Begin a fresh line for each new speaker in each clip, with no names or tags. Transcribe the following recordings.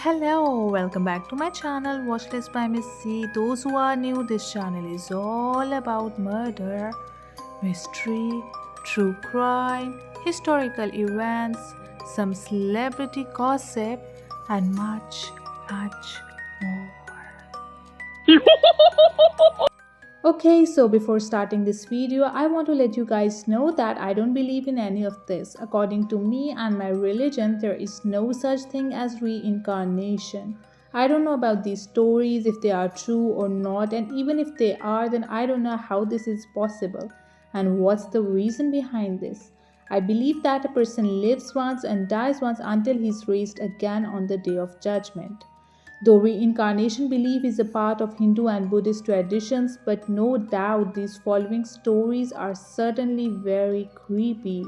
Hello, welcome back to my channel Watchlist by Miss C. Those who are new, this channel is all about murder, mystery, true crime, historical events, some celebrity gossip, and much, much more. Okay, so before starting this video, I want to let you guys know that I don't believe in any of this. According to me and my religion, there is no such thing as reincarnation. I don't know about these stories, if they are true or not, and even if they are, then I don't know how this is possible and what's the reason behind this. I believe that a person lives once and dies once until he's raised again on the day of judgment. Though reincarnation belief is a part of Hindu and Buddhist traditions, but no doubt these following stories are certainly very creepy.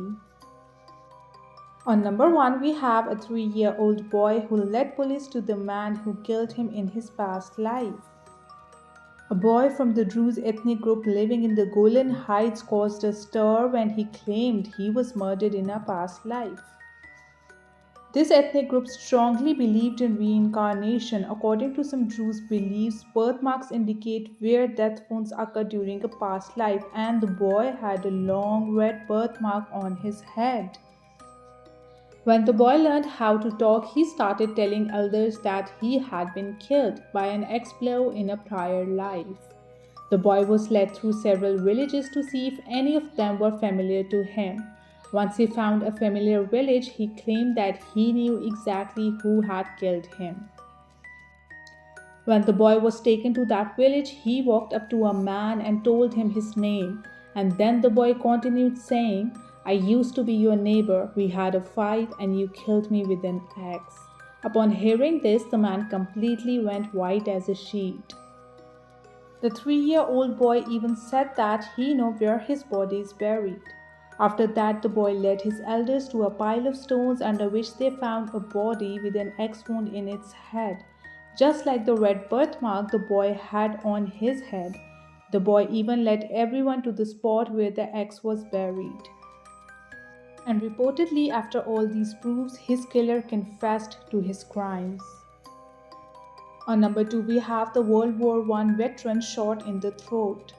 On number 1, we have a 3-year-old boy who led police to the man who killed him in his past life. A boy from the Druze ethnic group living in the Golan Heights caused a stir when he claimed he was murdered in a past life. This ethnic group strongly believed in reincarnation. According to some Druze beliefs, birthmarks indicate where death wounds occur during a past life, and the boy had a long red birthmark on his head. When the boy learned how to talk, he started telling elders that he had been killed by an ex-blow in a prior life. The boy was led through several villages to see if any of them were familiar to him. Once he found a familiar village, he claimed that he knew exactly who had killed him. When the boy was taken to that village, he walked up to a man and told him his name. And then the boy continued saying, "I used to be your neighbor. We had a fight and you killed me with an axe." Upon hearing this, the man completely went white as a sheet. The 3-year-old boy even said that he knew where his body is buried. After that, the boy led his elders to a pile of stones under which they found a body with an axe wound in its head, just like the red birthmark the boy had on his head. The boy even led everyone to the spot where the axe was buried. And reportedly, after all these proofs, his killer confessed to his crimes. On number 2, we have the World War I veteran shot in the throat.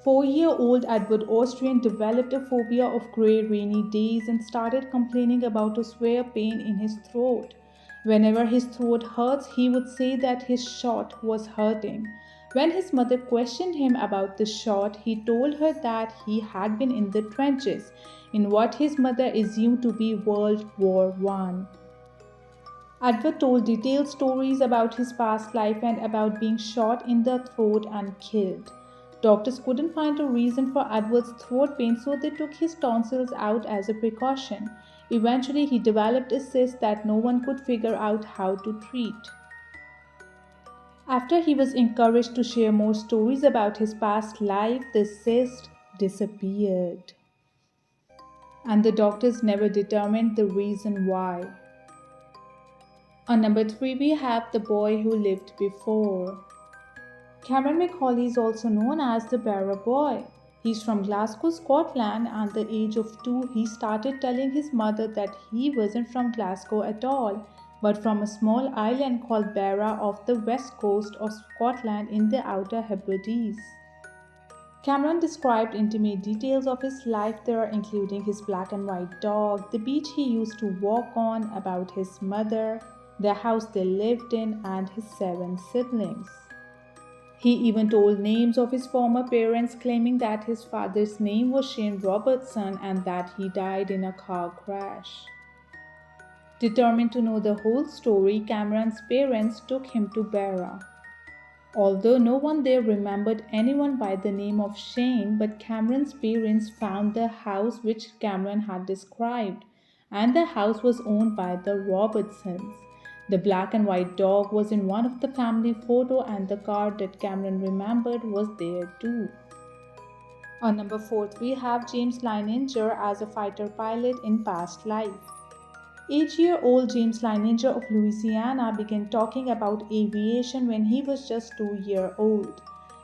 4-year-old Edward Austrian developed a phobia of grey rainy days and started complaining about a severe pain in his throat. Whenever his throat hurts, he would say that his shot was hurting. When his mother questioned him about the shot, he told her that he had been in the trenches in what his mother assumed to be World War I. Edward told detailed stories about his past life and about being shot in the throat and killed. Doctors couldn't find a reason for Edward's throat pain, so they took his tonsils out as a precaution. Eventually, he developed a cyst that no one could figure out how to treat. After he was encouraged to share more stories about his past life, the cyst disappeared. And the doctors never determined the reason why. On number 3, we have the boy who lived before. Cameron McCauley is also known as the Barra Boy. He's from Glasgow, Scotland, and at the age of 2, he started telling his mother that he wasn't from Glasgow at all, but from a small island called Barra off the west coast of Scotland in the Outer Hebrides. Cameron described intimate details of his life there, including his black and white dog, the beach he used to walk on, about his mother, the house they lived in, and his 7 siblings. He even told names of his former parents, claiming that his father's name was Shane Robertson and that he died in a car crash. Determined to know the whole story, Cameron's parents took him to Barra. Although no one there remembered anyone by the name of Shane, but Cameron's parents found the house which Cameron had described, and the house was owned by the Robertsons. The black and white dog was in one of the family photo, and the car that Cameron remembered was there too. On number 4, we have James Leininger as a fighter pilot in past life. 8-year-old James Leininger of Louisiana began talking about aviation when he was just 2 years old.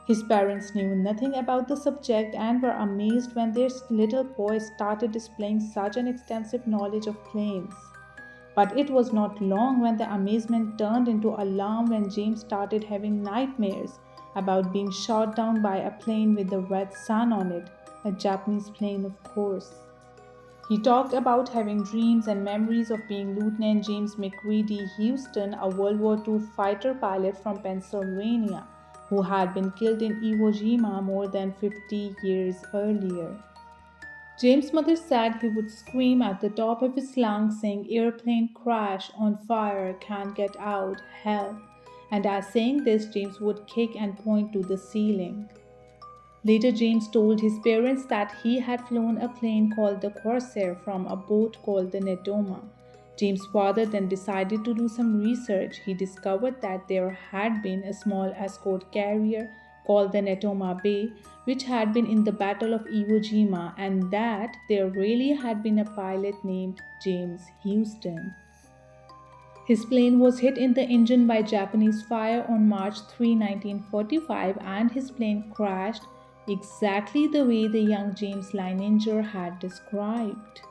His parents knew nothing about the subject and were amazed when their little boy started displaying such an extensive knowledge of planes. But it was not long when the amazement turned into alarm when James started having nightmares about being shot down by a plane with the red sun on it, a Japanese plane, of course. He talked about having dreams and memories of being Lieutenant James McCready Houston, a World War II fighter pilot from Pennsylvania, who had been killed in Iwo Jima more than 50 years earlier. James' mother said he would scream at the top of his lungs, saying, "Airplane crash, on fire, can't get out, help." And as saying this, James would kick and point to the ceiling. Later, James told his parents that he had flown a plane called the Corsair from a boat called the Nedoma. James' father then decided to do some research. He discovered that there had been a small escort carrier called the Netoma Bay, which had been in the Battle of Iwo Jima, and that there really had been a pilot named James Houston. His plane was hit in the engine by Japanese fire on March 3, 1945, and his plane crashed exactly the way the young James Leininger had described.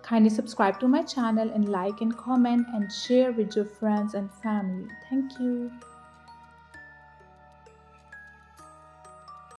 Kindly subscribe to my channel and like and comment and share with your friends and family. Thank you.